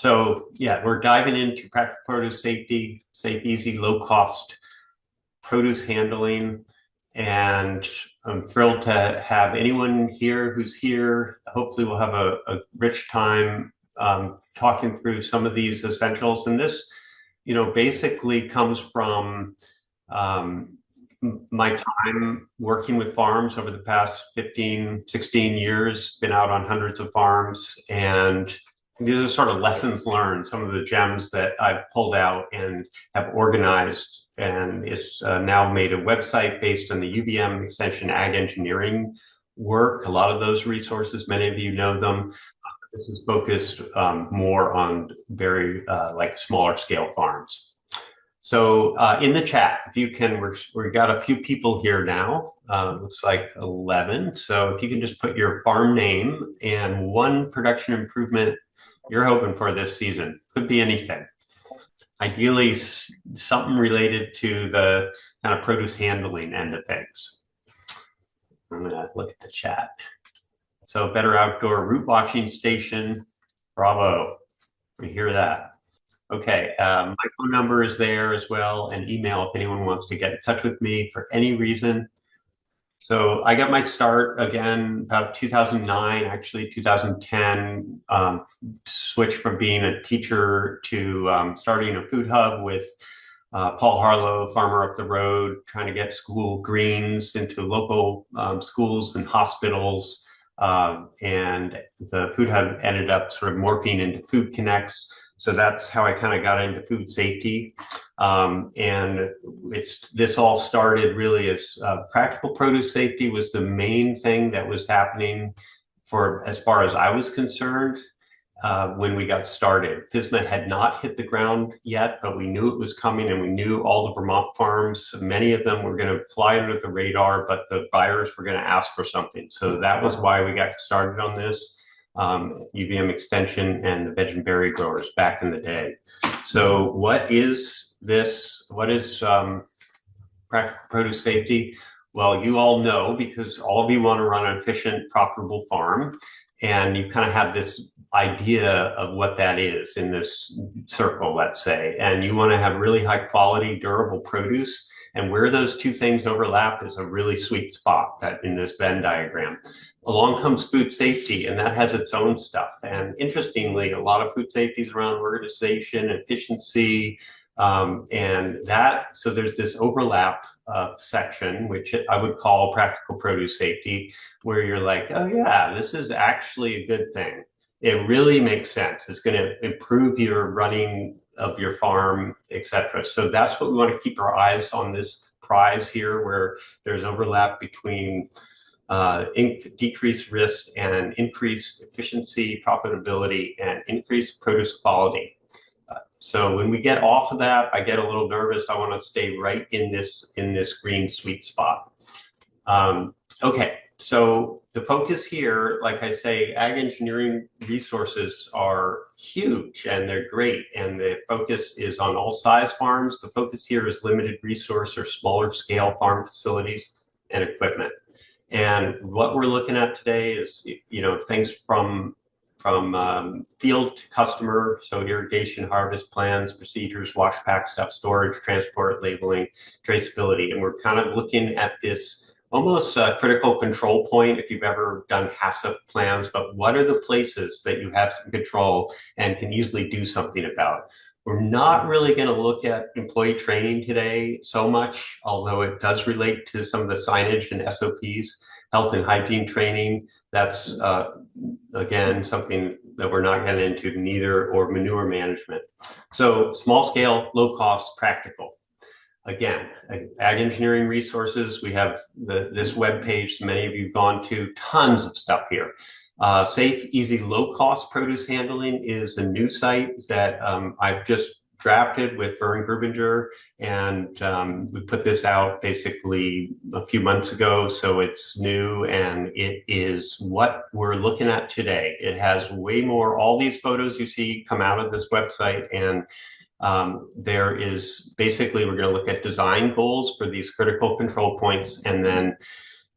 So yeah, we're diving into practical produce safety, safe, easy, low cost produce handling. And I'm thrilled to have anyone here who's here. Hopefully we'll have a rich time talking through some of these essentials. And this, basically comes from um, my time working with farms over the past 15, 16 years, been out on hundreds of farms, and these are sort of lessons learned, some of the gems that I've pulled out and have organized. And it's now made a website based on the UVM extension ag engineering work. A lot of those resources, many of you know them. This is focused more on very like smaller scale farms. So in the chat, if you can, we've got a few people here now. Looks like 11. So if you can just put your farm name and one production improvement you're hoping for this season. Could be anything. Ideally, something related to the kind of produce handling end of things. I'm going to look at the chat. So better outdoor root watching station. Bravo. We hear that. Okay, my phone number is there as well, and email if anyone wants to get in touch with me for any reason. So I got my start again about 2009, actually 2010, switched from being a teacher to starting a food hub with Paul Harlow, farmer up the road, trying to get school greens into local schools and hospitals. And the food hub ended up sort of morphing into Food Connects. So that's how I kind of got into food safety. And this all started really as practical produce safety was the main thing that was happening for as far as I was concerned when we got started. FSMA had not hit the ground yet, but we knew it was coming, and we knew all the Vermont farms, many of them were going to fly under the radar, but the buyers were going to ask for something. So that was why we got started on this. UVM extension and the veg and berry growers back in the day. So what is this? What is practical produce safety? Well, you all know because all of you want to run an efficient, profitable farm, and you kind of have this idea of what that is in this circle, let's say, and you want to have really high quality, durable produce. And where those two things overlap is a really sweet spot that in this Venn diagram. Along comes food safety, and that has its own stuff. And interestingly, a lot of food safety is around organization, efficiency, and that. So there's this overlap section, which I would call practical produce safety, where you're like, oh yeah, this is actually a good thing. It really makes sense. It's going to improve your running of your farm, etc. So that's what we want to keep our eyes on, this prize here, where there's overlap between decreased risk and increased efficiency, profitability, and increased produce quality. So when we get off of that, I get a little nervous. I want to stay right in this green sweet spot. Okay, so the focus here, like I say, ag engineering resources are huge and they're great, and the focus is on all size farms. The focus here is limited resource or smaller scale farm facilities and equipment. And what we're looking at today is, things from field to customer, so irrigation, harvest plans, procedures, wash, pack, stuff, storage, transport, labeling, traceability. And we're kind of looking at this almost critical control point if you've ever done HACCP plans, but what are the places that you have some control and can easily do something about? We're not really going to look at employee training today so much, although it does relate to some of the signage and SOPs, health and hygiene training. That's, again, something that we're not getting into neither, or manure management. So small scale, low cost, practical. Again, ag engineering resources, we have this web page, many of you have gone to, tons of stuff here. Safe, easy, low-cost produce handling is a new site that I've just drafted with Vern Grubinger, and we put this out basically a few months ago, so it's new, and it is what we're looking at today. It has way more, all these photos you see come out of this website, and there is basically, we're going to look at design goals for these critical control points, and then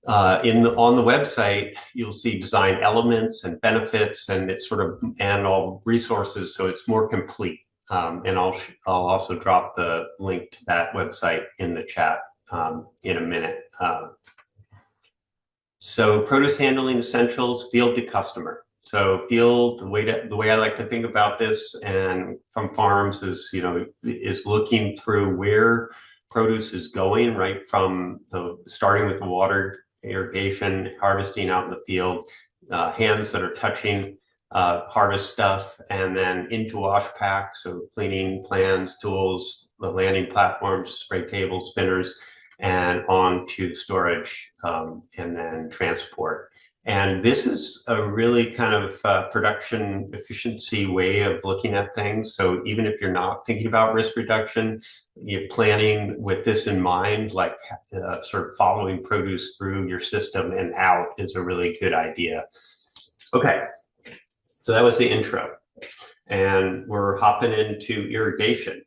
on the website, you'll see design elements and benefits, and it's sort of and all resources, so it's more complete. And I'll also drop the link to that website in the chat in a minute. So produce handling essentials, field to customer. So field, the way I like to think about this, and from farms is is looking through where produce is going, right from starting with the water irrigation, harvesting out in the field, hands that are touching harvest stuff, and then into wash pack, so cleaning plans, tools, the landing platforms, spray tables, spinners, and on to storage, and then transport. And this is a really kind of production efficiency way of looking at things. So even if you're not thinking about risk reduction, you're planning with this in mind, like sort of following produce through your system and out is a really good idea. Okay, so that was the intro. And we're hopping into irrigation.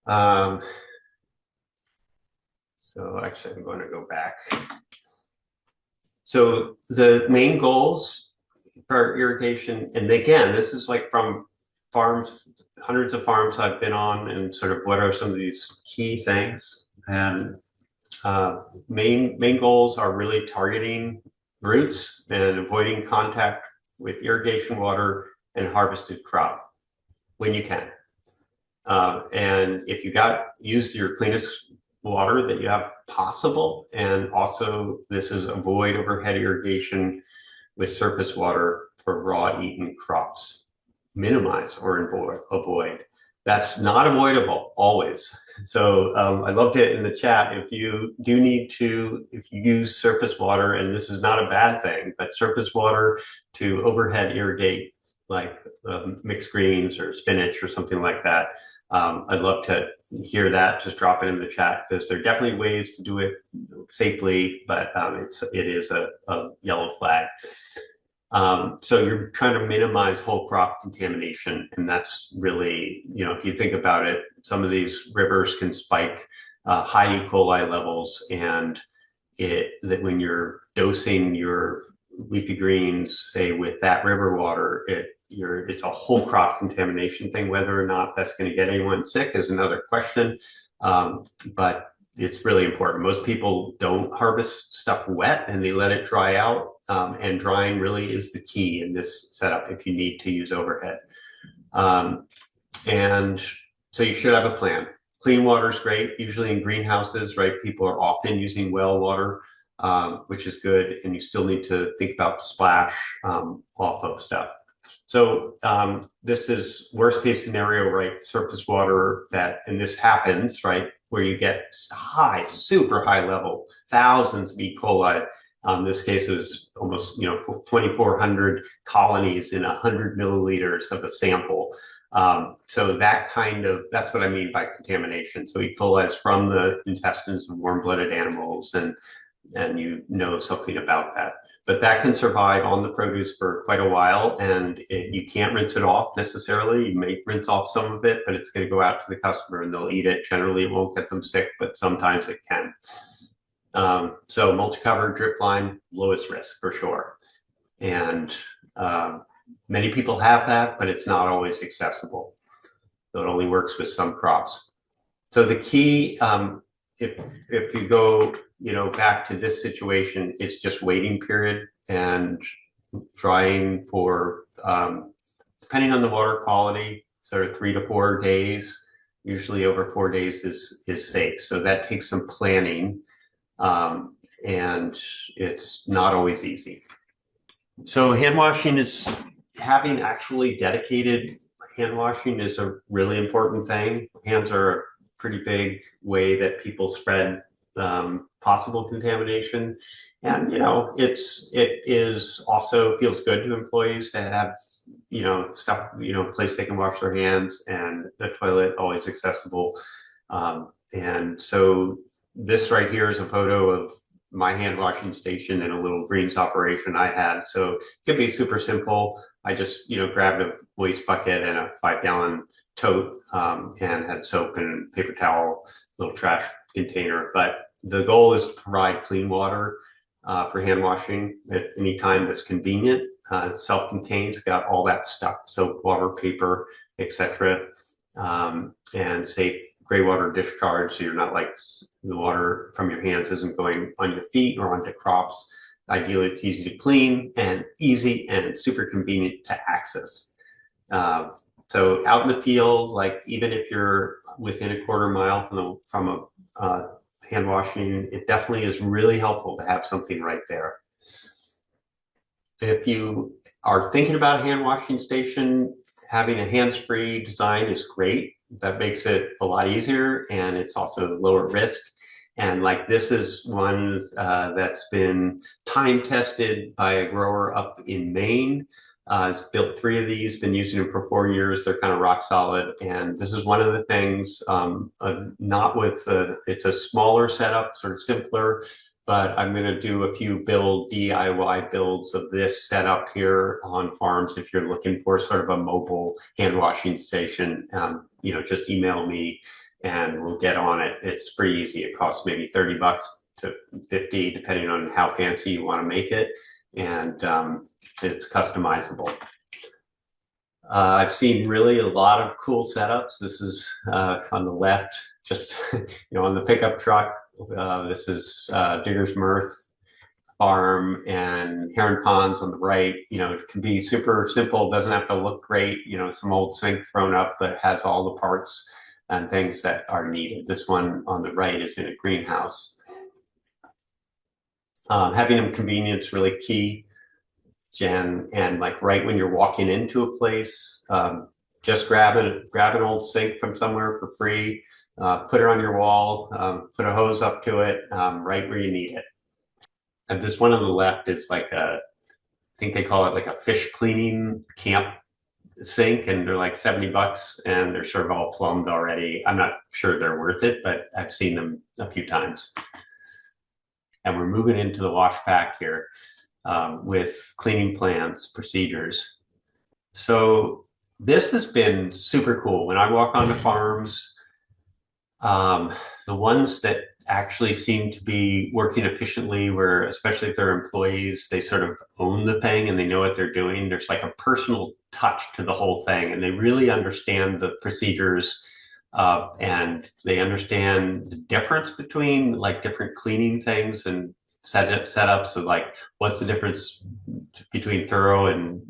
So actually, I'm going to go back. So the main goals for irrigation, and again, this is like from farms, hundreds of farms I've been on, and sort of what are some of these key things. And main goals are really targeting roots and avoiding contact with irrigation water and harvested crop when you can. And if you use your cleanest water that you have possible, and also this is avoid overhead irrigation with surface water for raw eaten crops. Minimize or avoid. That's not avoidable always. So I'd love to in the chat if you do need to, if you use surface water, and this is not a bad thing, but surface water to overhead irrigate like mixed greens or spinach or something like that. I'd love to hear that. Just drop it in the chat, because there are definitely ways to do it safely, but it is a yellow flag. So you're trying to minimize whole crop contamination, and that's really, if you think about it, some of these rivers can spike high E. coli levels, and that when you're dosing your leafy greens, say with that river water, it's a whole crop contamination thing. Whether or not that's going to get anyone sick is another question, but it's really important. Most people don't harvest stuff wet, and they let it dry out, and drying really is the key in this setup if you need to use overhead. And so you should have a plan. Clean water is great. Usually in greenhouses, right, people are often using well water, which is good, and you still need to think about splash off of stuff. So this is worst case scenario, right? Surface water and this happens, right, where you get super high level, thousands of E. coli. This case is almost 2,400 colonies in 100 milliliters of a sample. So that's what I mean by contamination. So E. coli is from the intestines of warm-blooded animals, and something about that. But that can survive on the produce for quite a while, and you can't rinse it off necessarily. You may rinse off some of it, but it's going to go out to the customer and they'll eat it. Generally, it won't get them sick, but sometimes it can. So mulch cover, drip line, lowest risk for sure. And many people have that, but it's not always accessible. So it only works with some crops. So the key, if you go back to this situation, it's just waiting period and drying for, depending on the water quality, sort of 3 to 4 days. Usually over 4 days is safe. So that takes some planning, and it's not always easy. So hand washing having actually dedicated hand washing is a really important thing. Hands are a pretty big way that people spread possible contamination, and it is also feels good to employees to have stuff, place they can wash their hands, and the toilet always accessible. And so this right here is a photo of my hand washing station in a little greens operation I had. So it could be super simple. I just grabbed a waste bucket and a 5-gallon tote, and had soap and paper towel, little trash container. But the goal is to provide clean water for hand washing at any time that's convenient. Self-contained, it's got all that stuff: soap, water, paper, etc., and safe gray water discharge, so you're not like the water from your hands isn't going on your feet or onto crops. Ideally, it's easy to clean and easy and super convenient to access. So out in the field, like even if you're within a quarter mile from a hand washing, it definitely is really helpful to have something right there. If you are thinking about a hand washing station, having a hands-free design is great. That makes it a lot easier, and it's also lower risk. And like this is one that's been time tested by a grower up in Maine. It's built 3 of these, been using them for 4 years. They're kind of rock solid. And this is one of the things, not with, it's a smaller setup, sort of simpler, but I'm going to do a few DIY builds of this setup here on farms. If you're looking for sort of a mobile hand washing station, just email me and we'll get on it. It's pretty easy. It costs maybe $30 to $50, depending on how fancy you want to make it. And it's customizable. I've seen really a lot of cool setups. This is on the left, just on the pickup truck. This is Digger's Mirth Farm and Heron Ponds on the right. It can be super simple, doesn't have to look great. Some old sink thrown up that has all the parts and things that are needed. This one on the right is in a greenhouse. Having them convenience really key. And like right when you're walking into a place, just grab an old sink from somewhere for free, put it on your wall, put a hose up to it, right where you need it. And this one on the left is like I think they call it like a fish cleaning camp sink, and they're like $70 and they're sort of all plumbed already. I'm not sure they're worth it, but I've seen them a few times. And we're moving into the wash pack here. With cleaning plans, procedures. So this has been super cool. When I walk onto farms, the ones that actually seem to be working efficiently, where especially if they're employees, they sort of own the thing and they know what they're doing. There's like a personal touch to the whole thing, and they really understand the procedures, and they understand the difference between like different cleaning things and setup. So like, what's the difference between thorough and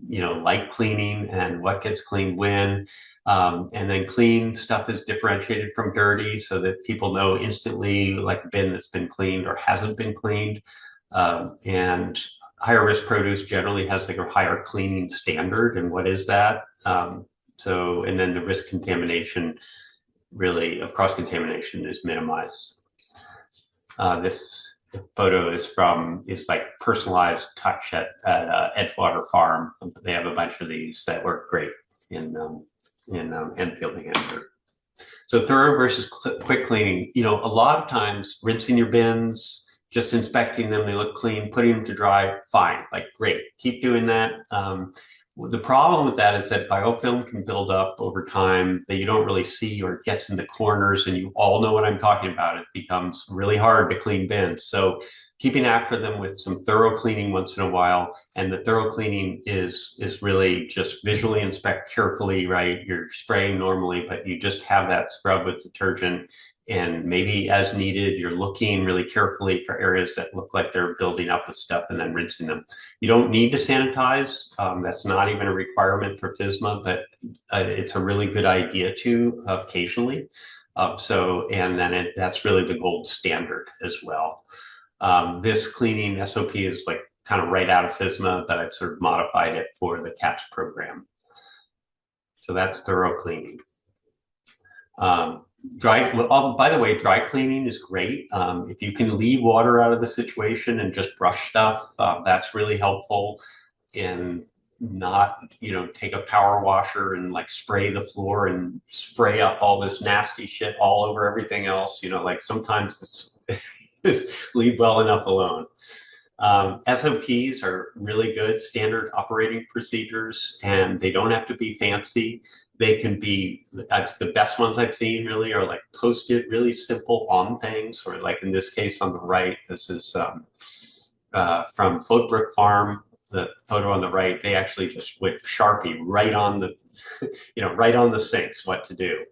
light cleaning, and what gets cleaned when, and then clean stuff is differentiated from dirty, so that people know instantly, like a bin that's been cleaned or hasn't been cleaned. And higher risk produce generally has like a higher cleaning standard, and what is that? And then the risk contamination, really, of cross contamination is minimized. This photo is like personalized touch at Edgewater Farm. They have a bunch of these that work great in Enfield, New Hampshire. So thorough versus quick cleaning. A lot of times rinsing your bins, just inspecting them, they look clean, putting them to dry, fine, like great, keep doing that. The problem with that is that biofilm can build up over time that you don't really see, or it gets in the corners, and you all know what I'm talking about. It becomes really hard to clean bins. So keeping after them with some thorough cleaning once in a while. And the thorough cleaning is really just visually inspect carefully, right? You're spraying normally, but you just have that scrub with detergent, and maybe as needed, you're looking really carefully for areas that look like they're building up with stuff and then rinsing them. You don't need to sanitize. That's not even a requirement for FSMA, but it's a really good idea to occasionally. That's really the gold standard as well. This cleaning SOP is like kind of right out of FSMA, but I've sort of modified it for the CAPS program. So that's thorough cleaning. By the way, dry cleaning is great. If you can leave water out of the situation and just brush stuff, that's really helpful. And not, take a power washer and like spray the floor and spray up all this nasty shit all over everything else. Like sometimes it's leave well enough alone. SOPs are really good, standard operating procedures, and they don't have to be fancy. They can be, the best ones I've seen really are like posted really simple on things, or like in this case on the right, this is from Floatbrook Farm. The photo on the right, they actually just with Sharpie right on the, right on the sinks what to do.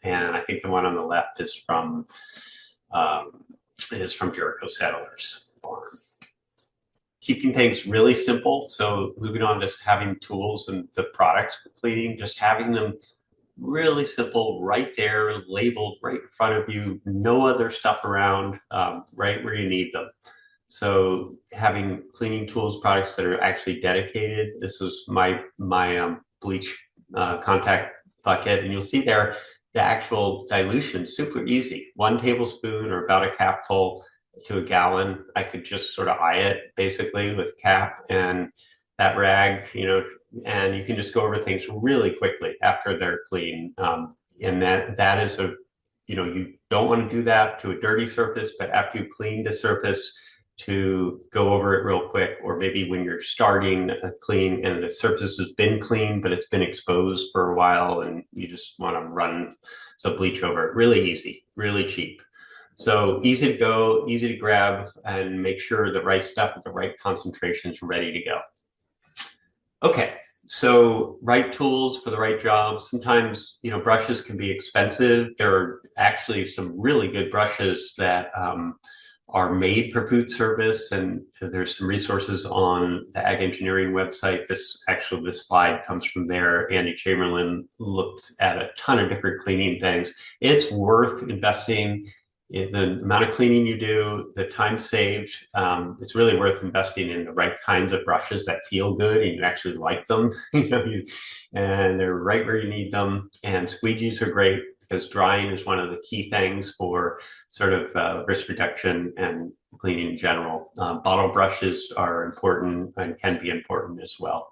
And I think the one on the left is from Jericho Settlers Farm. Keeping things really simple. So moving on to having tools and the products for cleaning, just having them really simple, right there, labeled right in front of you, no other stuff around, right where you need them. So having cleaning tools products that are actually dedicated. This was my bleach contact bucket, and you'll see there the actual dilution, super easy. 1 tablespoon or about a capful to a gallon. I could just sort of eye it basically with cap and that rag, and you can just go over things really quickly after they're clean. And that is you don't want to do that to a dirty surface, but after you clean the surface, to go over it real quick, or maybe when you're starting a clean and the surface has been clean, but it's been exposed for a while and you just want to run some bleach over it. Really easy, really cheap. So easy to go, easy to grab, and make sure the right stuff at the right concentrations are ready to go. Okay, so right tools for the right job. Sometimes, brushes can be expensive. There are actually some really good brushes that are made for food service, and there's some resources on the Ag Engineering website. This slide comes from there. Andy Chamberlain looked at a ton of different cleaning things. It's worth investing in the amount of cleaning you do, the time saved. It's really worth investing in the right kinds of brushes that feel good and you actually like them, and they're right where you need them. And squeegees are great, because drying is one of the key things for sort of risk reduction and cleaning in general. Bottle brushes are important and can be important as well.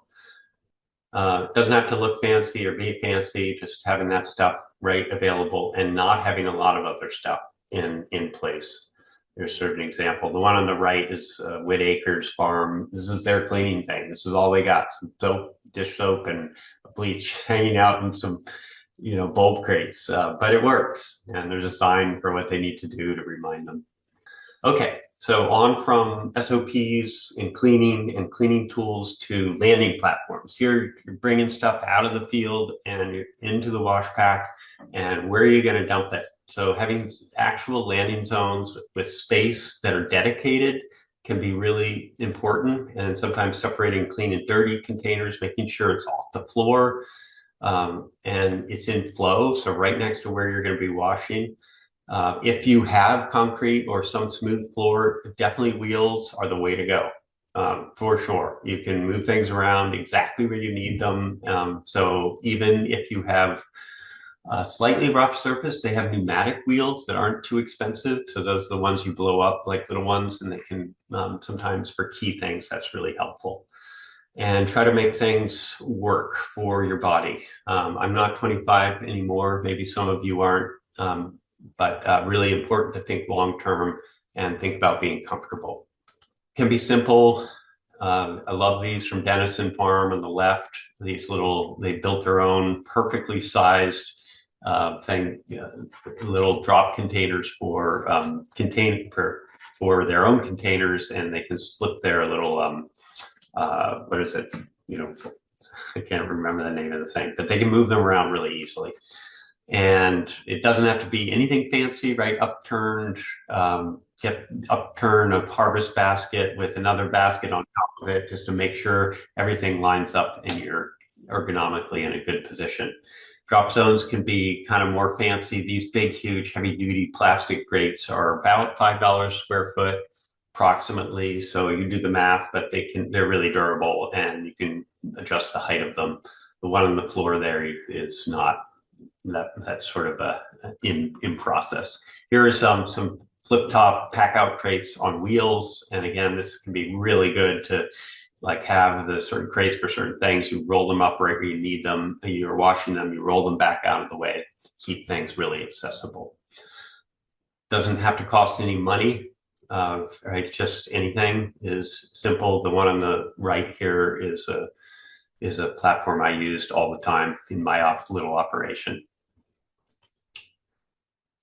Doesn't have to look fancy or be fancy, just having that stuff right available and not having a lot of other stuff in place. There's a certain example. The one on the right is Whit Acres Farm. This is their cleaning thing. This is all they got: some soap, dish soap, and bleach hanging out in some bulb crates, but it works, and there's a sign for what they need to do to remind them. Okay, so on from SOPs and cleaning tools to landing platforms. Here you're bringing stuff out of the field and you're into the wash pack, and where are you going to dump it? So having actual landing zones with space that are dedicated can be really important, and sometimes separating clean and dirty containers, making sure it's off the floor. And it's in flow, so right next to where you're going to be washing. If you have concrete or some smooth floor, definitely wheels are the way to go, for sure. You can move things around exactly where you need them. So even if you have a slightly rough surface, they have pneumatic wheels that aren't too expensive. So those are the ones you blow up like little ones, and they can sometimes for key things, that's really helpful. And try to make things work for your body. I'm not 25 anymore. Maybe some of you aren't, but really important to think long-term and think about being comfortable. Can be simple. I love these from Denison Farm on the left. They built their own perfectly sized little drop containers for their own containers, and they can slip their little what is it? I can't remember the name of the thing, but they can move them around really easily. And it doesn't have to be anything fancy, right? Upturn a harvest basket with another basket on top of it, just to make sure everything lines up and you're ergonomically in a good position. Drop zones can be kind of more fancy. These big, huge, heavy-duty plastic grates are about $5 a square foot, approximately. So you do the math, but they're really durable and you can adjust the height of them. The one on the floor there is not. That's sort of in process. Here are some flip top pack out crates on wheels. And again, this can be really good to have the certain crates for certain things. You roll them up right where you need them. You're washing them, you roll them back out of the way. Keep things really accessible. Doesn't have to cost any money. right? Just anything is simple. The one on the right here is a platform I used all the time in my little operation.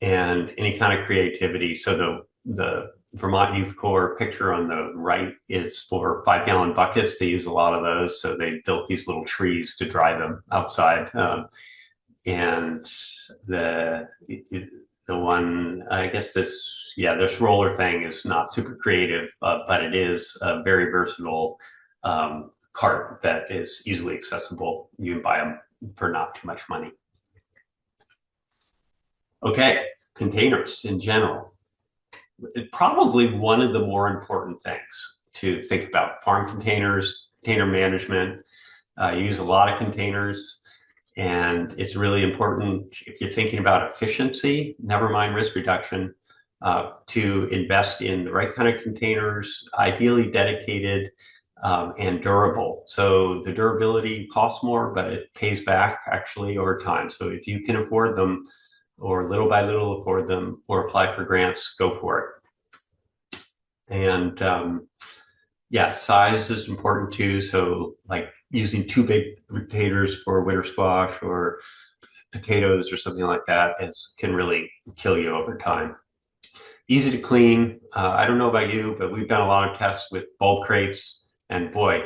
And any kind of creativity. So the Vermont Youth Corps picture on the right is for 5-gallon buckets. They use a lot of those. So they built these little trees to dry them outside. And the one, I guess this roller thing is not super creative, but it is a very versatile cart that is easily accessible. You can buy them for not too much money. Okay, containers in general. Probably one of the more important things to think about. Farm containers, container management. You use a lot of containers, and it's really important if you're thinking about efficiency, never mind risk reduction, to invest in the right kind of containers, ideally dedicated and durable. So the durability costs more, but it pays back actually over time. So if you can afford them, or little by little afford them, or apply for grants, go for it. And yeah, size is important too. So like using too big containers for winter squash or potatoes or something like that can really kill you over time. Easy to clean. I don't know about you, but we've done a lot of tests with bulk crates, and boy,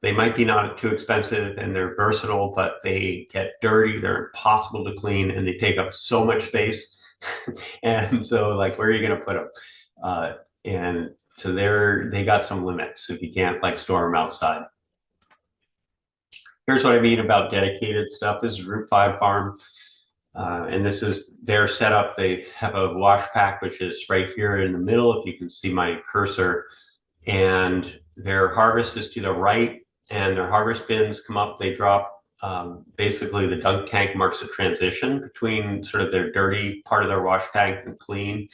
they might be not too expensive and they're versatile, but they get dirty, they're impossible to clean, and they take up so much space. And so like, where are you going to put them? And so they got some limits if you can't like store them outside. Here's what I mean about dedicated stuff. This is Route 5 Farm. And this is their setup. They have a wash pack, which is right here in the middle, if you can see my cursor. And their harvest is to the right, and their harvest bins come up, they drop. Basically, the dunk tank marks a transition between sort of their dirty part of their wash tank and clean.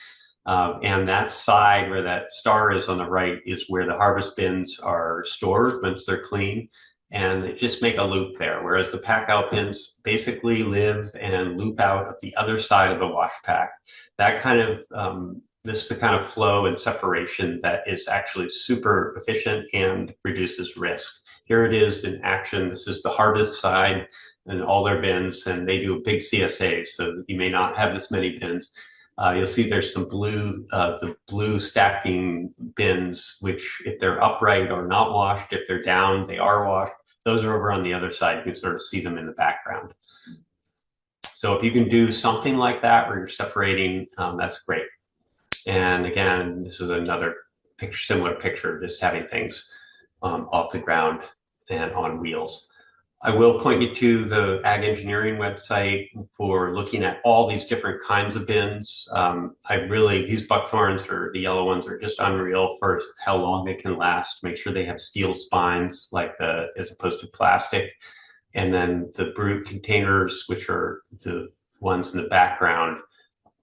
And that side where that star is on the right is where the harvest bins are stored once they're clean. And they just make a loop there, whereas the pack out bins basically live and loop out at the other side of the wash pack. That kind of this is the kind of flow and separation that is actually super efficient and reduces risk. Here it is in action. This is the harvest side and all their bins, and they do a big CSA, so you may not have this many bins. You'll see there's some the blue stacking bins, which if they're upright or not washed, if they're down, they are washed. Those are over on the other side. You can sort of see them in the background. So if you can do something like that where you're separating, that's great. And again, this is another similar picture, just having things off the ground and on wheels. I will point you to the Ag Engineering website for looking at all these different kinds of bins. These buckthorns, or the yellow ones, are just unreal for how long they can last. Make sure they have steel spines, as opposed to plastic. And then the brute containers, which are the ones in the background,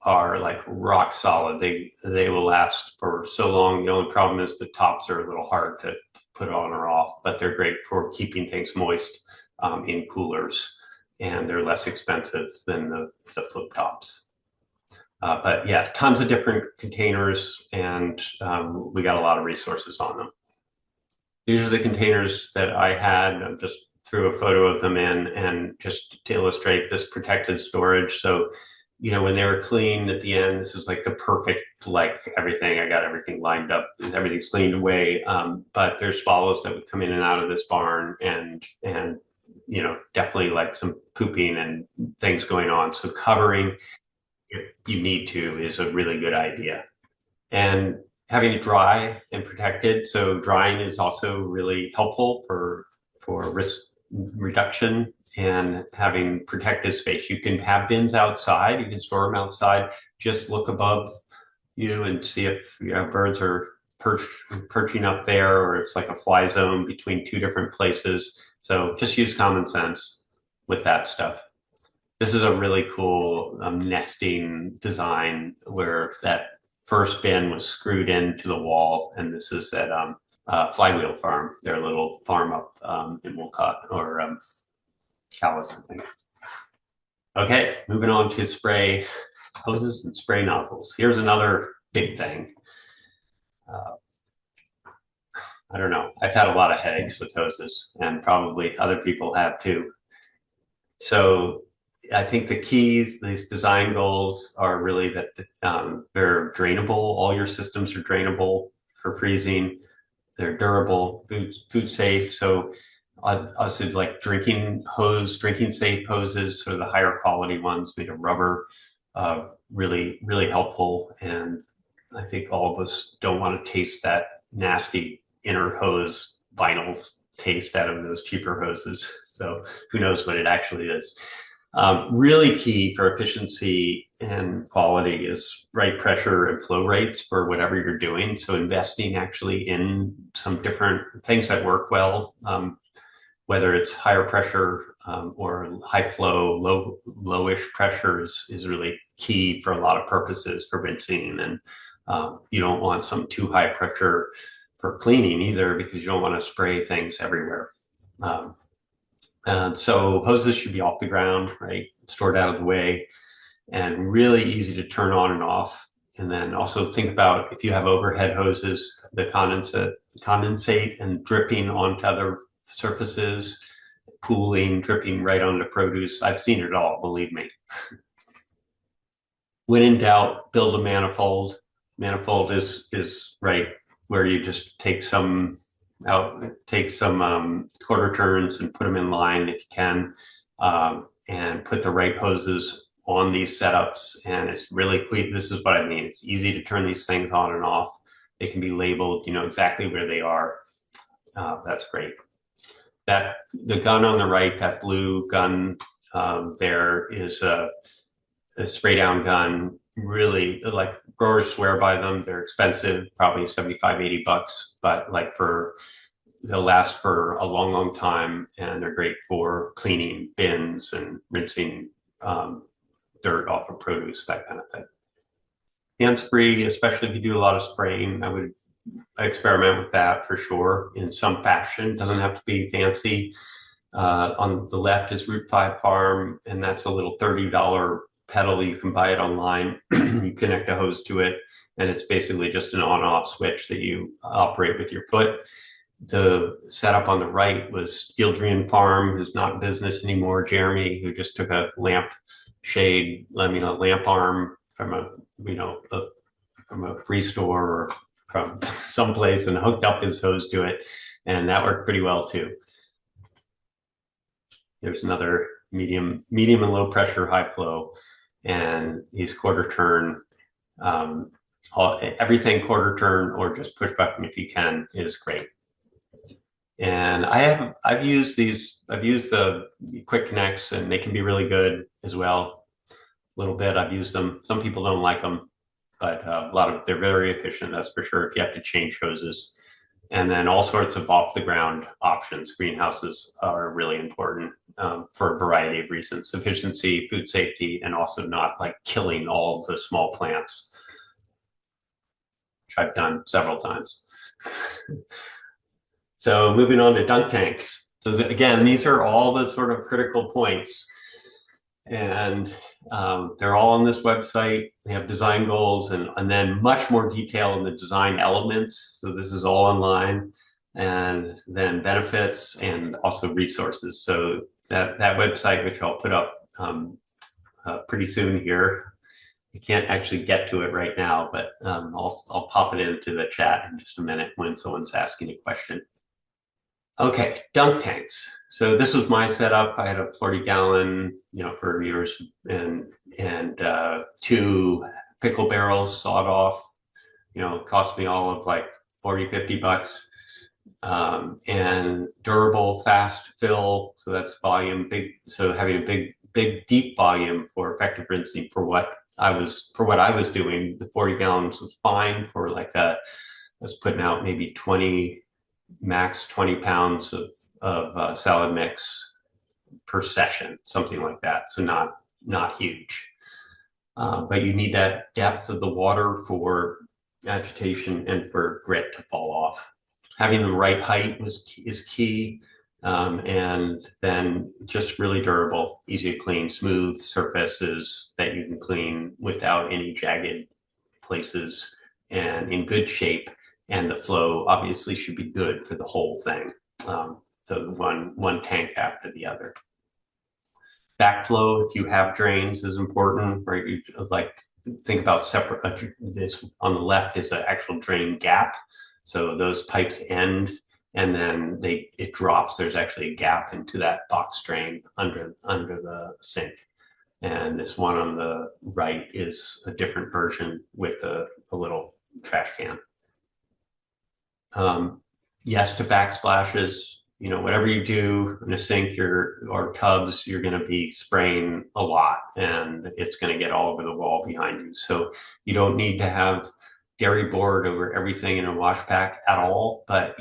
are like rock solid. They will last for so long. The only problem is the tops are a little hard to put on or off, but they're great for keeping things moist in coolers, and they're less expensive than the flip tops. But yeah, tons of different containers, and we got a lot of resources on them. These are the containers that I had. I just threw a photo of them in, and just to illustrate this protected storage. So, when they were clean at the end, this is like the perfect, everything. I got everything lined up, everything's cleaned away. But there's swallows that would come in and out of this barn, and definitely like some pooping and things going on. So covering, if you need to, is a really good idea. And having it dry and protected. So drying is also really helpful for risk reduction, and having protected space. You can have bins outside, you can store them outside. Just look above you and see if birds are perching up there, or it's like a fly zone between two different places. So just use common sense with that stuff. This is a really cool nesting design where that first bin was screwed into the wall, and this is at Flywheel Farm, their little farm up in Wolcott, or Calais, I think. Okay, moving on to spray hoses and spray nozzles. Here's another big thing. I don't know. I've had a lot of headaches with hoses, and probably other people have too. So I think the keys, these design goals, are really that they're drainable. All your systems are drainable for freezing. They're durable, food safe. So also like drinking safe hoses, sort of the higher quality ones made of rubber, really helpful. And I think all of us don't want to taste that nasty inner hose vinyl taste out of those cheaper hoses. So who knows what it actually is. Really key for efficiency and quality is right pressure and flow rates for whatever you're doing. So investing actually in some different things that work well, whether it's higher pressure or high flow, lowish pressure is really key for a lot of purposes for rinsing. And you don't want some too high pressure for cleaning either, because you don't want to spray things everywhere. And so hoses should be off the ground, right? Stored out of the way, and really easy to turn on and off. And then also think about if you have overhead hoses, the condensate and dripping onto other surfaces, pooling, dripping right onto produce. I've seen it all, believe me. When in doubt, build a manifold. Manifold is right where you just take some quarter turns and put them in line if you can, and put the right hoses on these setups. And it's really quick. This is what I mean. It's easy to turn these things on and off. They can be labeled, you know exactly where they are. That's great. The gun on the right, that blue gun, there is a spray down gun. Really, like, growers swear by them. They're expensive, probably 75, 80 bucks, but they'll last for a long time, and they're great for cleaning bins and rinsing dirt off of produce, that kind of thing. Hands-free, especially if you do a lot of spraying, I would experiment with that for sure in some fashion. Doesn't have to be fancy. On the left is Route 5 Farm, and that's a little $30 pedal. You can buy it online. You connect a hose to it, and it's basically just an on-off switch that you operate with your foot. The setup on the right was Gildrian Farm, who's not in business anymore. Jeremy, who just took a lamp arm from a free store or from someplace and hooked up his hose to it, and that worked pretty well too. There's another medium and low pressure, high flow, and these quarter turn. Everything quarter turn or just push button if you can is great. And I've used the quick connects, and they can be really good as well. A little bit, I've used them. Some people don't like them, but they're very efficient, that's for sure, if you have to change hoses. And then all sorts of off the ground options. Greenhouses are really important for a variety of reasons: efficiency, food safety, and also not like killing all the small plants, which I've done several times. So moving on to dunk tanks. So again, these are all the sort of critical points, and they're all on this website. They have design goals and then much more detail in the design elements. So this is all online, and then benefits and also resources. So that website, which I'll put up pretty soon here. I can't actually get to it right now, but I'll pop it into the chat in just a minute when someone's asking a question. Okay, dunk tanks. So this was my setup. I had a 40-gallon, for years, and 2 pickle barrels sawed off. Cost me all of like 40, 50 bucks. And durable, fast fill. So that's volume big. So having a big, deep volume for effective rinsing for what I was doing. The 40 gallons was fine for I was putting out maybe max 20 pounds of salad mix per session, something like that. So not huge, but you need that depth of the water for agitation and for grit to fall off. Having the right height is key, and then just really durable, easy to clean, smooth surfaces that you can clean without any jagged places. and in good shape, and the flow obviously should be good for the whole thing. So one tank after the other. Backflow, if you have drains, is important, right? You, like, think about separate, this on the left is an actual drain gap. So those pipes end and then it drops. There's actually a gap into that box drain under the sink. And this one on the right is a different version with a little trash can. Yes to backsplashes. You know, whatever you do in a sink or tubs, you're going to be spraying a lot, and it's going to get all over the wall behind you. So you don't need to have dairy board over everything in a wash pack at all, but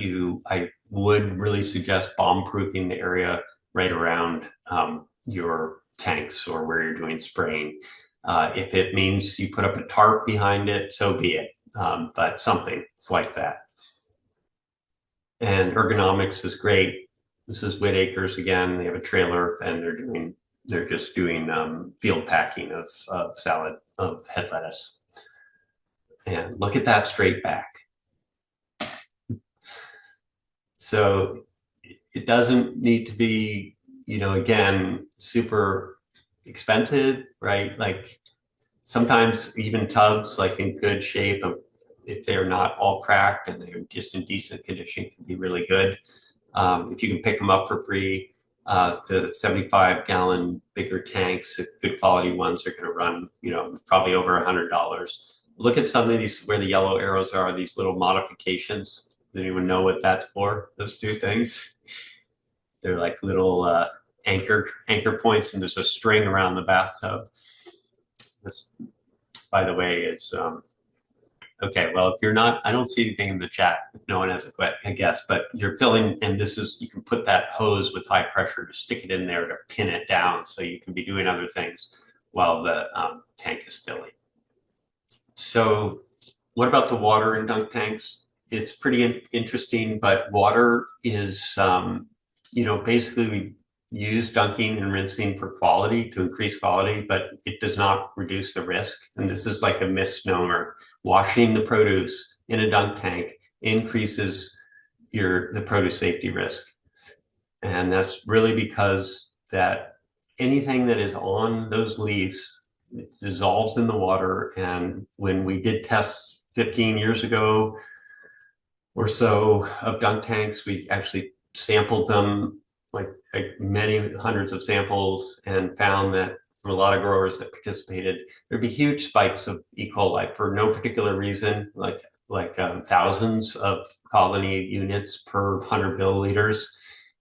I would really suggest bomb-proofing the area right around your tanks or where you're doing spraying. If it means you put up a tarp behind it, so be it, but something like that. And ergonomics is great. This is Whitacres again. They have a trailer, and they're just doing field packing of salad, of head lettuce. And look at that straight back. So it doesn't need to be, again, super expensive, right? Like sometimes even tubs, like in good shape, if they're not all cracked and they're just in decent condition, can be really good. If you can pick them up for free, the 75-gallon bigger tanks, good quality ones, are going to run, probably over $100. Look at some of these where the yellow arrows are, these little modifications. Does anyone know what that's for? Those two things? They're like little anchor points, and there's a string around the bathtub. This, by the way, is okay. Well, if you're not, I don't see anything in the chat. If no one has a guess, but you're filling, and you can put that hose with high pressure to stick it in there to pin it down, so you can be doing other things while the tank is filling. So, what about the water in dunk tanks? It's pretty interesting, but water is, basically we use dunking and rinsing for quality, to increase quality, but it does not reduce the risk. And this is like a misnomer. Washing the produce in a dunk tank increases the produce safety risk. And that's really because that anything that is on those leaves dissolves in the water. And when we did tests 15 years ago or so of dunk tanks, we actually sampled them, like many hundreds of samples, and found that for a lot of growers that participated, there'd be huge spikes of E. coli for no particular reason, like thousands of colony units per 100 milliliters.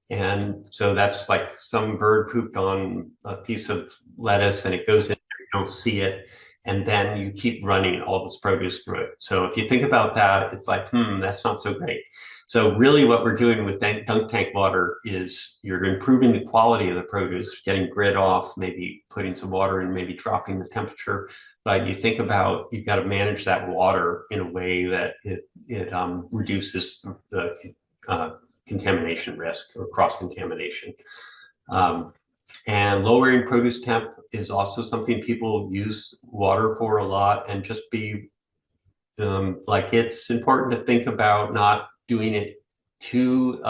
And so that's like some bird pooped on a piece of lettuce and it goes in there, you don't see it, and then you keep running all this produce through it. So if you think about that, it's like, that's not so great. So really what we're doing with dunk tank water is you're improving the quality of the produce, getting grit off, maybe putting some water in, maybe dropping the temperature. But you think about, you've got to manage that water in a way that it reduces the contamination risk or cross-contamination. And lowering produce temp is also something people use water for a lot, and just be it's important to think about not doing it too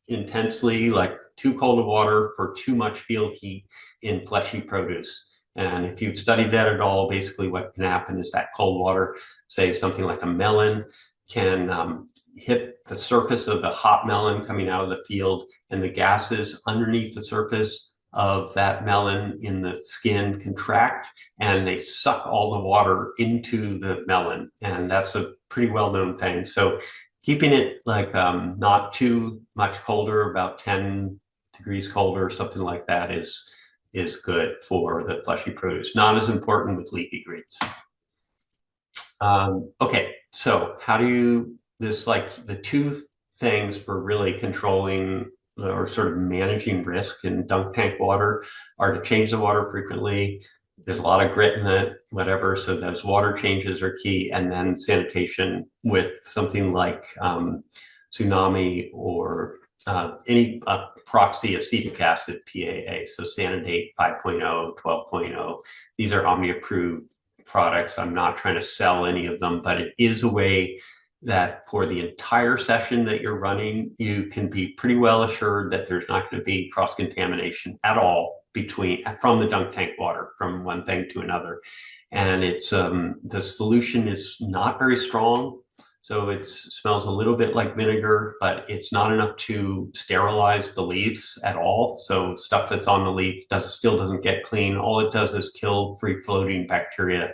intensely, like too cold of water for too much field heat in fleshy produce. And if you've studied that at all, basically what can happen is that cold water, say something like a melon, can hit the surface of the hot melon coming out of the field, and the gases underneath the surface of that melon in the skin contract, and they suck all the water into the melon. And that's a pretty well-known thing. So keeping it like not too much colder, about 10 degrees colder, something like that, is good for the fleshy produce. Not as important with leafy greens. Okay, so how do you, the two things for really controlling or sort of managing risk in dunk tank water are to change the water frequently. There's a lot of grit in it, whatever, so those water changes are key. And then sanitation with something like tsunami or any proxy acetic acid, PAA. So Sanidate 5.0, 12.0. These are OMNI approved products. I'm not trying to sell any of them, but it is a way that for the entire session that you're running, you can be pretty well assured that there's not going to be cross-contamination at all from the dunk tank water from one thing to another. And it's the solution is not very strong. So it smells a little bit like vinegar, but it's not enough to sterilize the leaves at all. So stuff that's on the leaf still doesn't get clean. All it does is kill free-floating bacteria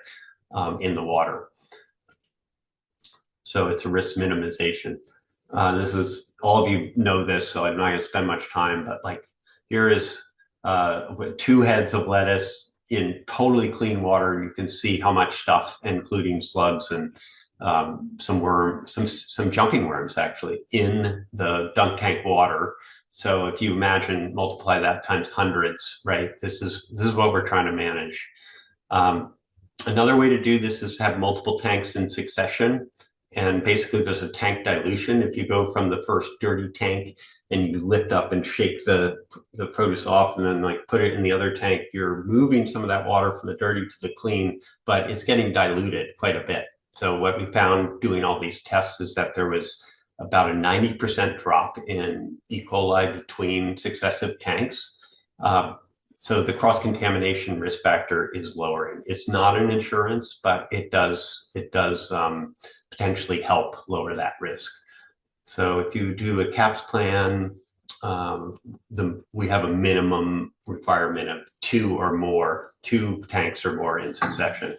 in the water. So it's a risk minimization. This is, all of you know this, so I'm not going to spend much time, but like here is 2 heads of lettuce in totally clean water, and you can see how much stuff, including slugs and some jumping worms actually in the dunk tank water. So if you imagine, multiply that times hundreds, right? This is what we're trying to manage. Another way to do this is have multiple tanks in succession. And basically there's a tank dilution. If you go from the first dirty tank and you lift up and shake the produce off and then like put it in the other tank, you're moving some of that water from the dirty to the clean, but it's getting diluted quite a bit. So what we found doing all these tests is that there was about a 90% drop in E. coli between successive tanks. So the cross-contamination risk factor is lowering. It's not an insurance, but it does potentially help lower that risk. So if you do a CAPS plan, we have a minimum requirement of 2 tanks or more in succession,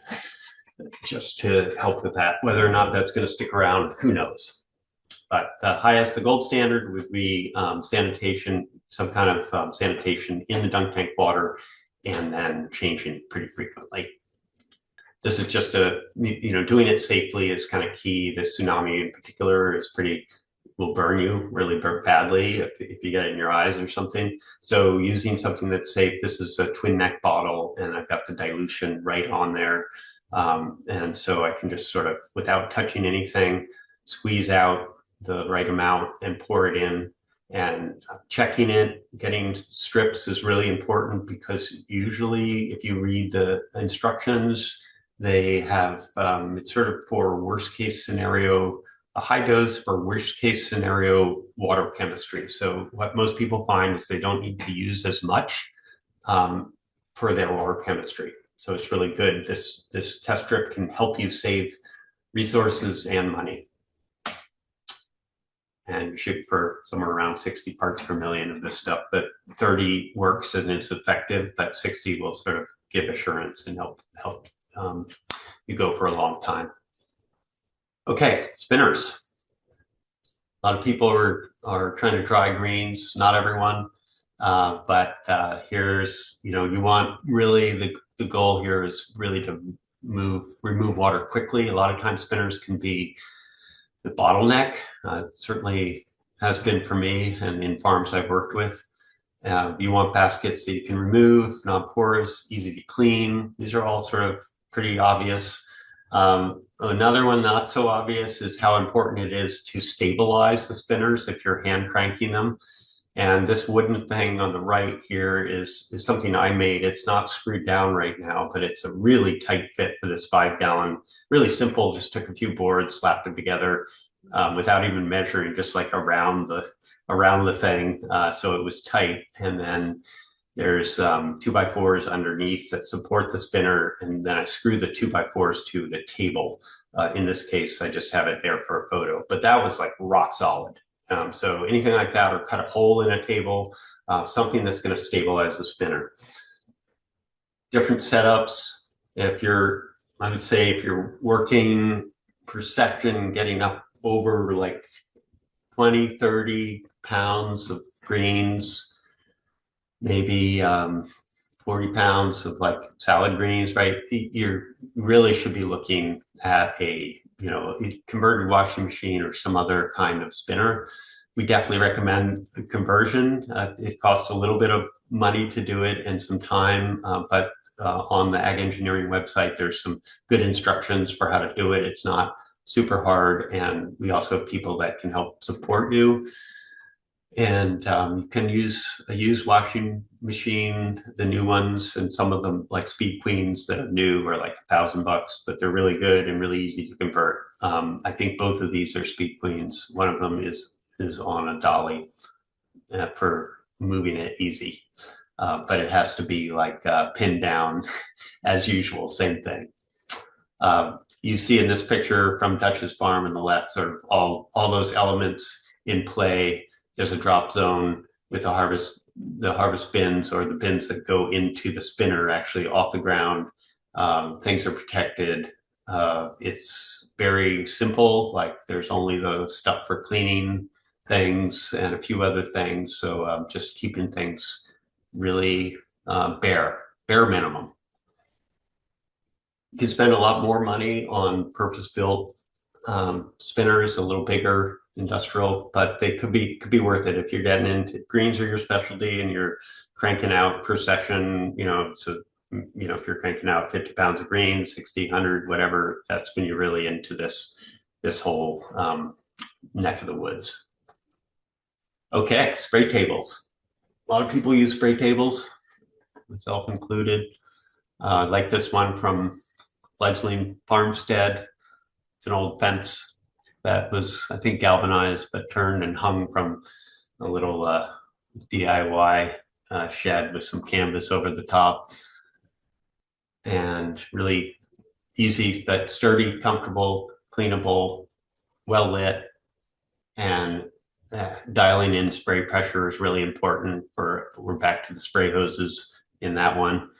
just to help with that. Whether or not that's going to stick around, who knows? But the gold standard would be sanitation, some kind of sanitation in the dunk tank water, and then changing it pretty frequently. This is just doing it safely is kind of key. The tsunami in particular will burn you really badly if you get it in your eyes or something. So using something that's safe, this is a twin neck bottle, and I've got the dilution right on there. And so I can just sort of, without touching anything, squeeze out the right amount and pour it in. And checking it, getting strips is really important, because usually if you read the instructions, they have, it's sort of for worst case scenario, a high dose for worst case scenario water chemistry. So what most people find is they don't need to use as much for their water chemistry. So it's really good. This test strip can help you save resources and money. And you shoot for somewhere around 60 parts per million of this stuff, but 30 works and it's effective, but 60 will sort of give assurance and help you go for a long time. Okay, spinners. A lot of people are trying to dry greens, not everyone, but here's, you want really, the goal here is really to remove water quickly. A lot of times spinners can be the bottleneck. Certainly has been for me and in farms I've worked with. You want baskets that you can remove, non-porous, easy to clean. These are all sort of pretty obvious. Another one not so obvious is how important it is to stabilize the spinners if you're hand cranking them. And this wooden thing on the right here is something I made. It's not screwed down right now, but it's a really tight fit for this 5-gallon. Really simple, just took a few boards, slapped them together without even measuring, just like around the thing. So it was tight. And then there's 2x4s underneath that support the spinner. And then I screw the 2x4s to the table. In this case, I just have it there for a photo, but that was like rock solid. So anything like that, or cut a hole in a table, something that's going to stabilize the spinner. Different setups. I would say if you're working per section, getting up over like 20, 30 pounds of greens, maybe 40 pounds of like salad greens, right? You really should be looking at a converted washing machine or some other kind of spinner. We definitely recommend a conversion. It costs a little bit of money to do it and some time, but on the Ag Engineering website, there's some good instructions for how to do it. It's not super hard, and we also have people that can help support you. And you can use a used washing machine, the new ones, and some of them like Speed Queens that are new are like $1,000, but they're really good and really easy to convert. I think both of these are Speed Queens. One of them is on a dolly for moving it easy, but it has to be like pinned down as usual, same thing. You see in this picture from Dutch's farm on the left, sort of all those elements in play. There's a drop zone with the harvest bins or the bins that go into the spinner actually off the ground. Things are protected. It's very simple. Like there's only the stuff for cleaning things and a few other things. So just keeping things really bare minimum. You can spend a lot more money on purpose-built spinners, a little bigger industrial, but they could be worth it if you're getting into greens are your specialty and you're cranking out per session. So if you're cranking out 50 pounds of greens, 60, 100, whatever, that's when you're really into this whole neck of the woods. Okay, spray tables. A lot of people use spray tables, myself included. Like this one from Fledgling Farmstead. It's an old fence that was, I think, galvanized, but turned and hung from a little DIY shed with some canvas over the top. And really easy, but sturdy, comfortable, cleanable, well lit. And dialing in spray pressure is really important. We're back to the spray hoses in that one.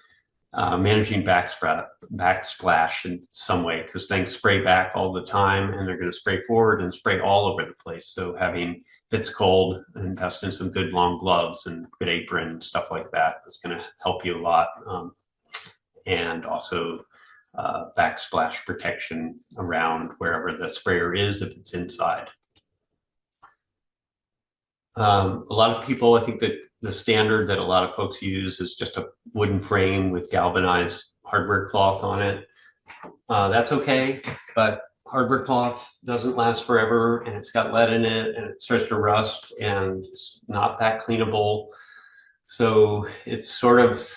Managing backsplash in some way because things spray back all the time and they're going to spray forward and spray all over the place. So if it's cold, invest in some good long gloves and good apron and stuff like that. That's going to help you a lot. And also backsplash protection around wherever the sprayer is if it's inside. A lot of people, I think that the standard that a lot of folks use is just a wooden frame with galvanized hardware cloth on it. That's okay, but hardware cloth doesn't last forever and it's got lead in it and it starts to rust and it's not that cleanable. So it's sort of,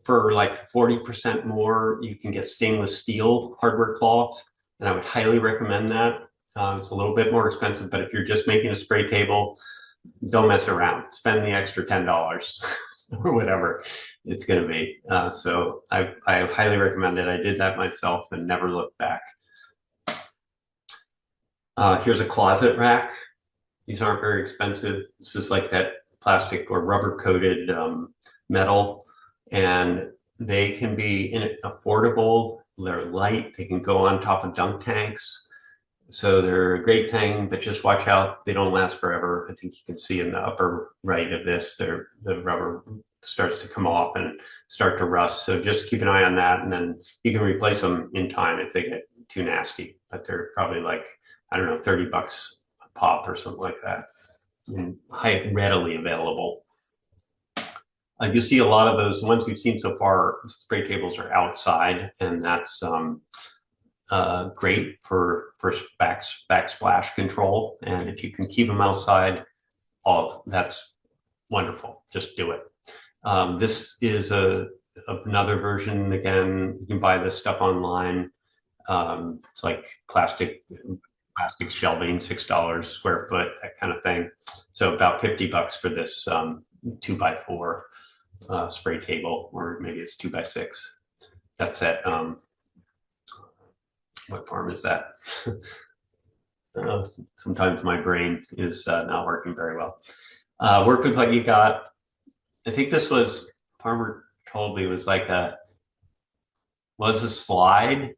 for like 40% more, you can get stainless steel hardware cloth, and I would highly recommend that. It's a little bit more expensive, but if you're just making a spray table, don't mess around. Spend the extra $10 or whatever it's going to be. So I highly recommend it. I did that myself and never looked back. Here's a closet rack. These aren't very expensive. This is like that plastic or rubber coated metal, and they can be affordable. They're light. They can go on top of dunk tanks. So they're a great thing, but just watch out. They don't last forever. I think you can see in the upper right of this, the rubber starts to come off and start to rust. So just keep an eye on that. And then you can replace them in time if they get too nasty, but they're probably like, I don't know, $30 a pop or something like that. And readily available. You see a lot of those ones we've seen so far, spray tables are outside, and that's great for backsplash control. And if you can keep them outside, that's wonderful. Just do it. This is another version. Again, you can buy this stuff online. It's like plastic shelving, $6 square foot, that kind of thing. So about $50 for this 2x4 spray table, or maybe it's 2x6. That's at what farm is that? Sometimes my brain is not working very well. Work with what you got. I think this was, farmer told me, was a slide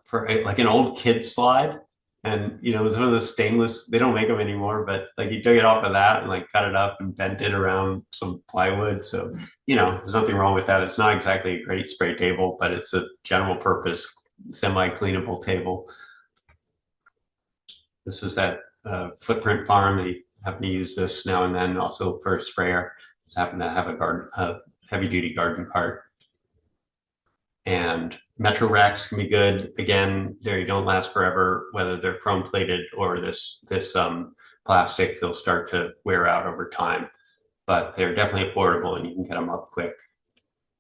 for like an old kid slide. And, it was one of those stainless, they don't make them anymore, but like you took it off of that and like cut it up and bent it around some plywood. So, there's nothing wrong with that. It's not exactly a great spray table, but it's a general purpose semi-cleanable table. This is that Footprint farm. They happen to use this now and then also for a sprayer. Just happen to have a heavy-duty garden cart. And Metro racks can be good. Again, they don't last forever, whether they're chrome plated or this plastic, they'll start to wear out over time, but they're definitely affordable and you can get them up quick.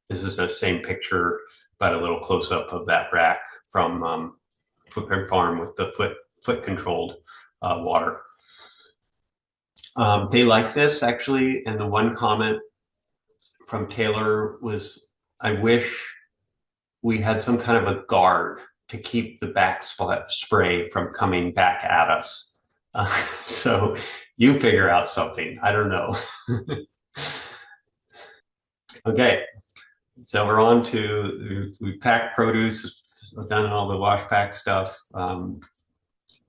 This is the same picture, but a little close up of that rack from Footprint Farm with the foot controlled water. They like this actually, and the one comment from Taylor was, I wish we had some kind of a guard to keep the back spray from coming back at us. So you figure out something. I don't know. Okay, so we're on to, we've packed produce, we've done all the wash pack stuff,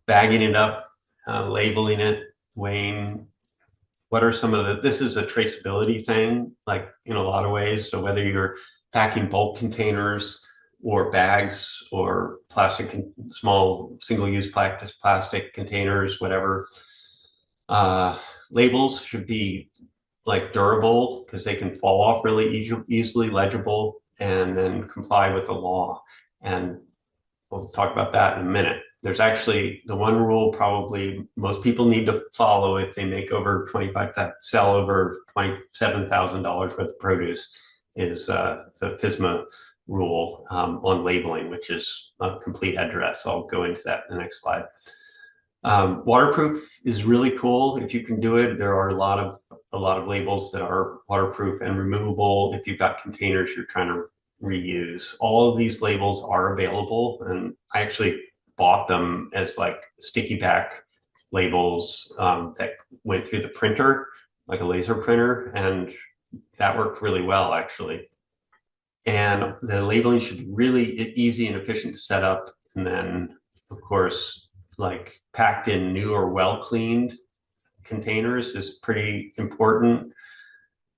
bagging it up, labeling it, weighing. What are some of the, this is a traceability thing, like in a lot of ways. So whether you're packing bulk containers or bags or plastic, small single-use plastic containers, whatever, labels should be like durable because they can fall off really easily, legible, and then comply with the law. And we'll talk about that in a minute. There's actually the one rule probably most people need to follow if they make over 25, sell over $27,000 worth of produce is the FSMA rule on labeling, which is a complete address. I'll go into that in the next slide. Waterproof is really cool if you can do it. There are a lot of labels that are waterproof and removable if you've got containers you're trying to reuse. All of these labels are available, and I actually bought them as like sticky back labels that went through the printer, like a laser printer, and that worked really well actually. And the labeling should be really easy and efficient to set up, and then of course like packed in new or well cleaned containers is pretty important.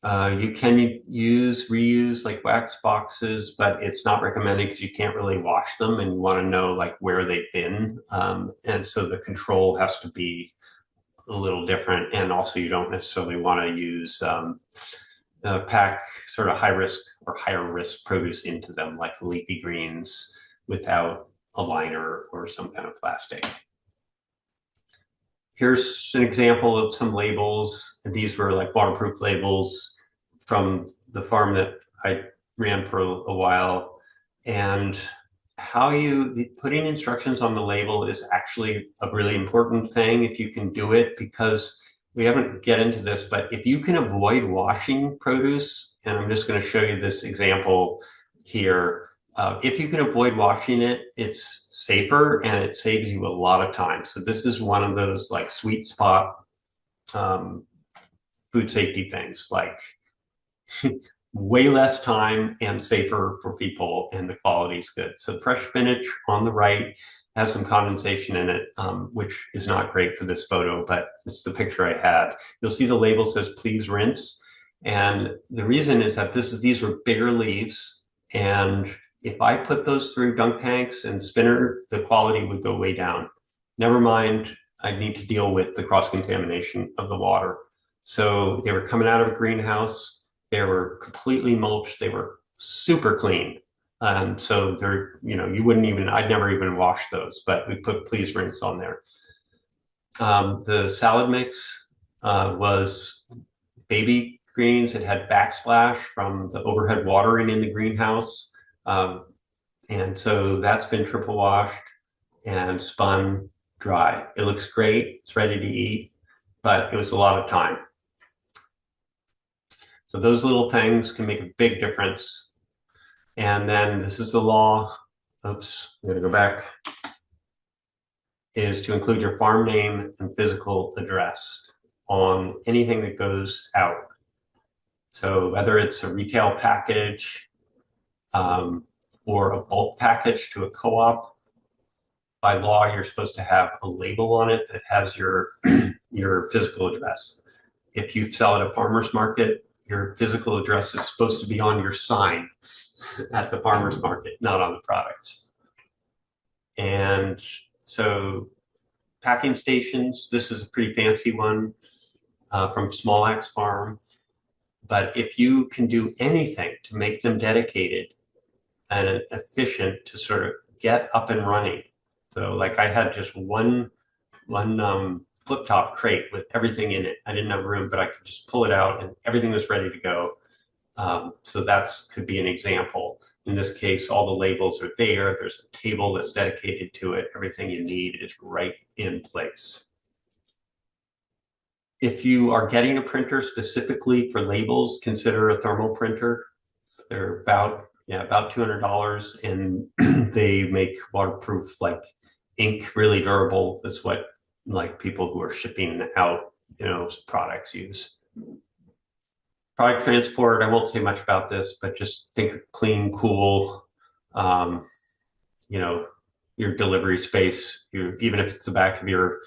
You can reuse like wax boxes, but it's not recommended because you can't really wash them and you want to know like where they've been. And so the control has to be a little different. And also you don't necessarily want to use pack sort of high risk or higher risk produce into them, like leafy greens without a liner or some kind of plastic. Here's an example of some labels. These were like waterproof labels from the farm that I ran for a while. And putting instructions on the label is actually a really important thing if you can do it, because we haven't get into this, but if you can avoid washing produce, and I'm just going to show you this example here. If you can avoid washing it, it's safer and it saves you a lot of time. So this is one of those like sweet spot food safety things, like way less time and safer for people, and the quality is good. So fresh spinach on the right has some condensation in it, which is not great for this photo, but it's the picture I had. You'll see the label says, please rinse. And the reason is that these were bigger leaves, and if I put those through dunk tanks and spinner, the quality would go way down. Never mind, I need to deal with the cross-contamination of the water. So they were coming out of a greenhouse. They were completely mulched. They were super clean. So they're, you wouldn't even, I'd never even wash those, but we put please rinse on there. The salad mix was baby greens. It had backsplash from the overhead watering in the greenhouse. And so that's been triple washed and spun dry. It looks great. It's ready to eat, but it was a lot of time. So those little things can make a big difference. And then this is the law. Oops, I'm going to go back. Is to include your farm name and physical address on anything that goes out. So whether it's a retail package or a bulk package to a co-op, by law, you're supposed to have a label on it that has your physical address. If you sell at a farmer's market, your physical address is supposed to be on your sign at the farmer's market, not on the products. And so packing stations, this is a pretty fancy one from Small Axe Farm. But if you can do anything to make them dedicated and efficient to sort of get up and running. So like I had just one flip top crate with everything in it. I didn't have room, but I could just pull it out and everything was ready to go. So that's could be an example. In this case, all the labels are there. There's a table that's dedicated to it. Everything you need is right in place. If you are getting a printer specifically for labels, consider a thermal printer. They're about $200, and they make waterproof, like ink, really durable. That's what like people who are shipping out, products use. Product transport, I won't say much about this, but just think clean, cool, your delivery space. Even if it's the back of your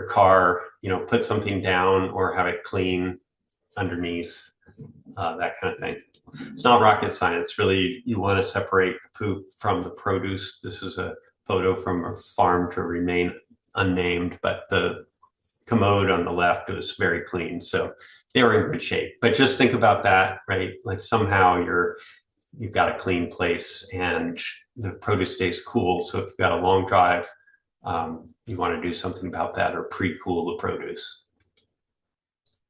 car, put something down or have it clean underneath, that kind of thing. It's not rocket science, really. You want to separate the poop from the produce. This is a photo from a farm to remain unnamed, but the commode on the left was very clean, so they were in good shape. But just think about that, right? Like somehow you've got a clean place and the produce stays cool. So if you've got a long drive, you want to do something about that or pre-cool the produce.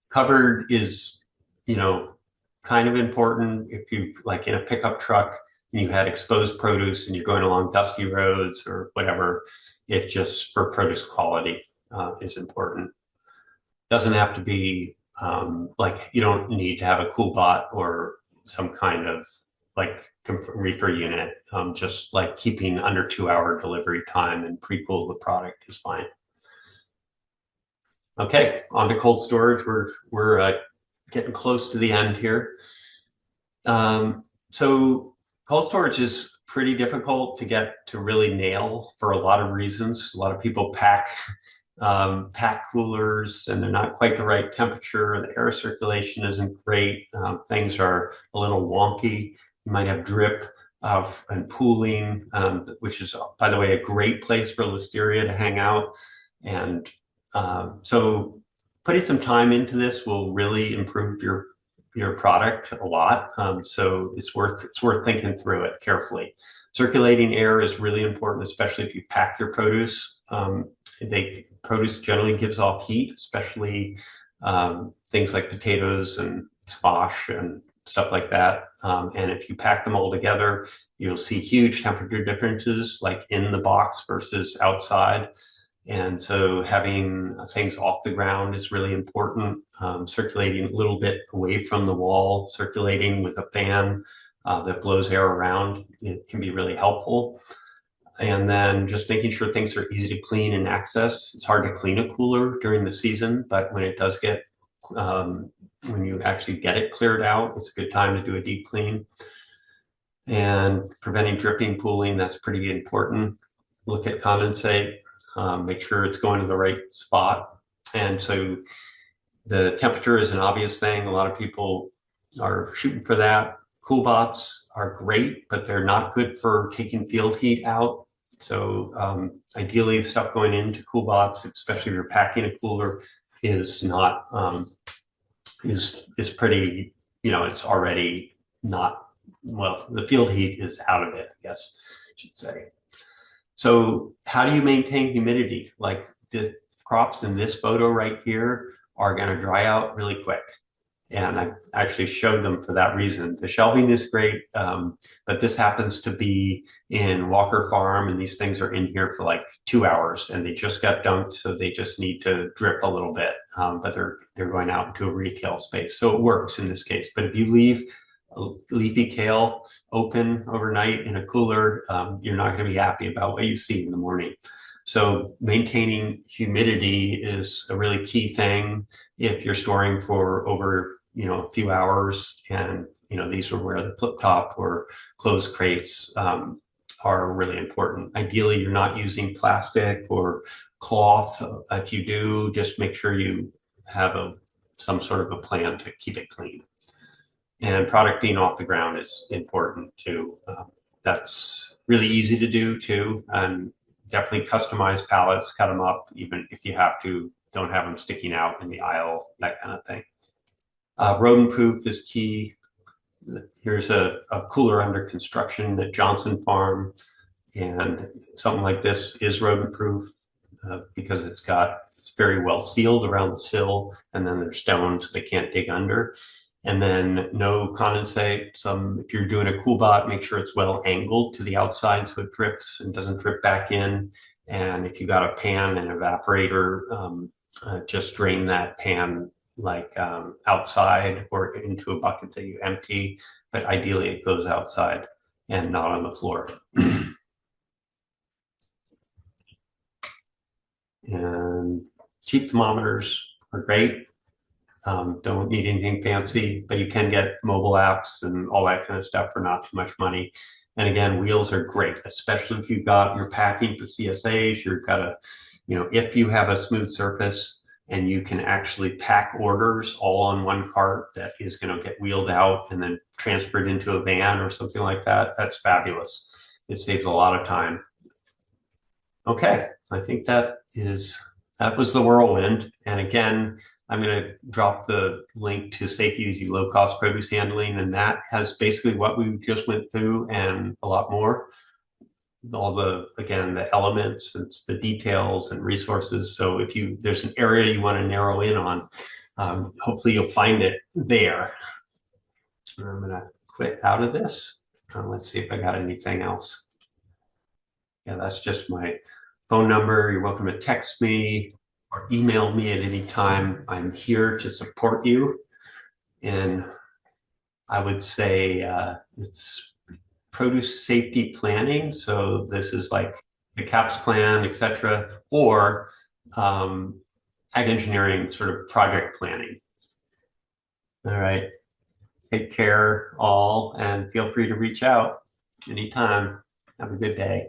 Covered is, kind of important. If you like in a pickup truck and you had exposed produce and you're going along dusty roads or whatever, it just for produce quality is important. Doesn't have to be like you don't need to have a cool bot or some kind of like reefer unit. Just like keeping under 2-hour delivery time and pre-cool the product is fine. Okay, on to cold storage. We're getting close to the end here. So cold storage is pretty difficult to get to really nail for a lot of reasons. A lot of people pack coolers and they're not quite the right temperature. The air circulation isn't great. Things are a little wonky. You might have drip and pooling, which is, by the way, a great place for listeria to hang out. And so putting some time into this will really improve your product a lot. So it's worth thinking through it carefully. Circulating air is really important, especially if you pack your produce. Produce generally gives off heat, especially things like potatoes and squash and stuff like that. And if you pack them all together, you'll see huge temperature differences, like in the box versus outside. And so having things off the ground is really important. Circulating a little bit away from the wall, circulating with a fan that blows air around, it can be really helpful. And then just making sure things are easy to clean and access. It's hard to clean a cooler during the season, but when it does get, when you actually get it cleared out, it's a good time to do a deep clean. And preventing dripping, pooling, that's pretty important. Look at condensate. Make sure it's going to the right spot. And so the temperature is an obvious thing. A lot of people are shooting for that. Cool bots are great, but they're not good for taking field heat out. So ideally, stuff going into cool bots, especially if you're packing a cooler, is not is pretty. It's already not well. The field heat is out of it, I guess I should say. So how do you maintain humidity? Like the crops in this photo right here are going to dry out really quick. And I actually showed them for that reason. The shelving is great, but this happens to be in Walker Farm, and these things are in here for like 2 hours, and they just got dumped, so they just need to drip a little bit, but they're going out into a retail space. So it works in this case. But if you leave leafy kale open overnight in a cooler, you're not going to be happy about what you see in the morning. So maintaining humidity is a really key thing if you're storing for over a few hours. And these are where the flip top or closed crates are really important. Ideally, you're not using plastic or cloth. If you do, just make sure you have some sort of a plan to keep it clean. And product being off the ground is important too. That's really easy to do too. And definitely customize pallets, cut them up, even if you have to. Don't have them sticking out in the aisle, that kind of thing. Rodent proof is key. Here's a cooler under construction at Johnson Farm, and something like this is rodent proof. because it's very well sealed around the sill, and then there's stones they can't dig under. And then no condensate. If you're doing a cool bot, make sure it's well angled to the outside so it drips and doesn't drip back in. And if you got a pan and evaporator, just drain that pan outside or into a bucket that you empty, but ideally it goes outside and not on the floor. And cheap thermometers are great. Don't need anything fancy, but you can get mobile apps and all that kind of stuff for not too much money. And again, wheels are great, especially if you're packing for CSAs, if you have a smooth surface and you can actually pack orders all on one cart that is going to get wheeled out and then transferred into a van or something like that, that's fabulous. It saves a lot of time. Okay, I think that was the whirlwind. And again, I'm going to drop the link to Safe, Easy, Low-Cost Produce Handling, and that has basically what we just went through and a lot more. All the elements, it's the details and resources. So if there's an area you want to narrow in on, hopefully you'll find it there. I'm going to quit out of this. Let's see if I got anything else. Yeah, that's just my phone number. You're welcome to text me or email me at any time. I'm here to support you. And I would say it's produce safety planning. So this is like the CAPS plan, etc., or ag engineering sort of project planning. All right. Take care all, and feel free to reach out anytime. Have a good day.